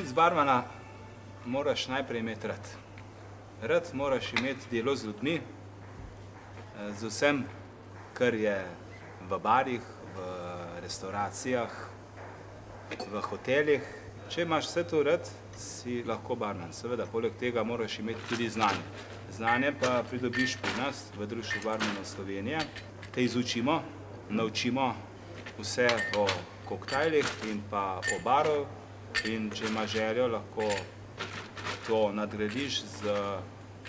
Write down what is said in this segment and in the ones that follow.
Poklic barmana moraš najprej imeti rad. Rad moraš imeti delo z ljudmi, z vsem, kar je v barih, v restauracijah, v hotelih. Če imaš vse to rad, si lahko barman. Seveda, poleg tega moraš imeti tudi znanje. Znanje pa pridobiš pri nas v Društvu barmanov Slovenije. Te izučimo, naučimo vse o koktajlih in pa o baru. In če imaš željo, lahko to nadgradiš z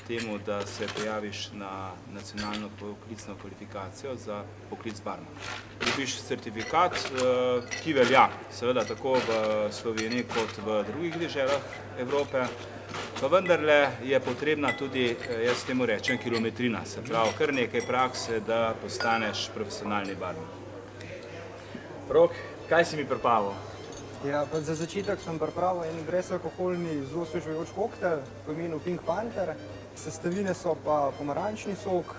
temu, da se prijaviš na nacionalno poklicno kvalifikacijo za poklic barmana. Dobiš certifikat, ki velja seveda tako v Sloveniji kot v drugih deželah Evrope, pa vendarle je potrebna tudi, jaz temu rečem, kilometrina, se pravi kar nekaj prakse, da postaneš profesionalni barman. Rok, kaj si mi pripravil? Ja, pa za začetek sem pripravil en brezalkoholni, zelo osvežujoč koktajl po imenu Pink Panther. Sestavine so pa pomarančni sok,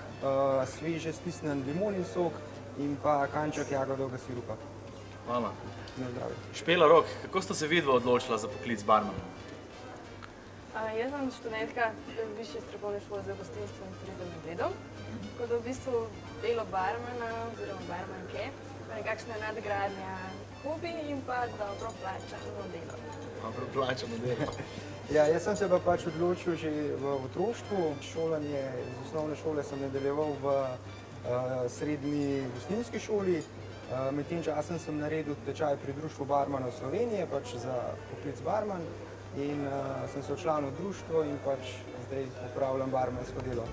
sveže stisnjen limonin sok in pa kanček jagodovega sirupa. Hvala. Na zdravje. Špela, Rok, kako sta se vidva odločila za poklic barmana? Jaz sem študentka Višje strokovne šole za gostinstvo in turizem na Bledu. Tako da v bistvu delo barmana oziroma barmanke pa nekakšna nadgradnja hobi in pa dobro plačano delo. Dobro plačano delo. Ja, jaz sem se pa pač odločil že v otroštvu. Šolanje iz osnovne šole sem nadaljeval v srednji gostinski šoli. Med tem časem sem naredil tečaj pri Društvu barmanov Slovenije, pač za poklic barman. In sem se včlanil v društvo in pač zdaj opravljam barmansko delo.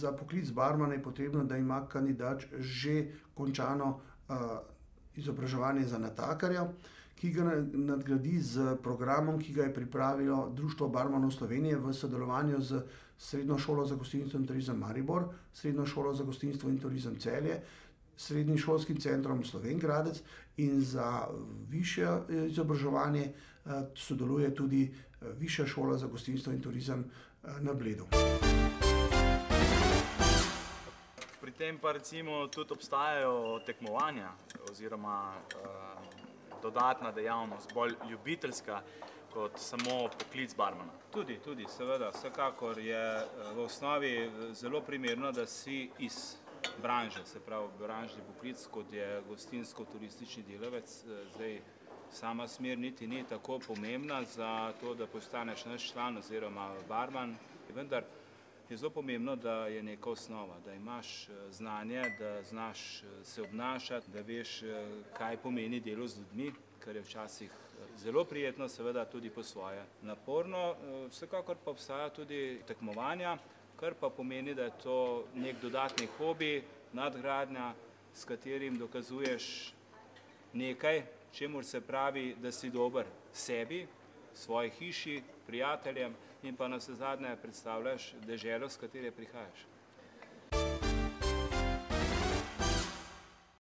Za poklic barmana je potrebno, da ima kandidat že končano izobraževanje za natakarja, ki ga nadgradi z programom, ki ga je pripravilo Društvo barmanov Slovenije v sodelovanju z Srednjo šolo za gostinstvo in turizem Maribor, Srednjo šolo za gostinstvo in turizem Celje, Srednjim šolskim centrom Slovenj Gradec in za višje izobraževanje sodeluje tudi Višja šola za gostinstvo in turizem na Bledu. Pri tem pa recimo tudi obstajajo tekmovanja oziroma dodatna dejavnost, bolj ljubiteljska kot samo poklic barmana. Tudi, seveda, vsekakor je v osnovi zelo primerno, da si iz branže, se pravi branžni poklic, kot je gostinsko-turistični delavec. Zdaj, sama smer niti ni tako pomembna za to, da postaneš naš član oziroma barman, vendar je zelo pomembno, da je neka osnova, da imaš znanje, da znaš se obnašati, da veš, kaj pomeni delo z ljudmi, kar je včasih zelo prijetno, seveda tudi po svoje naporno. Vsekakor pa obstaja tudi tekmovanja, kar pa pomeni, da je to nek dodatni hobi, nadgradnja, s katerim dokazuješ nekaj, čemur se pravi, da si dober sebi, svoji hiši, prijateljem in pa navsezadnje predstavljaš deželo, s katere prihajaš.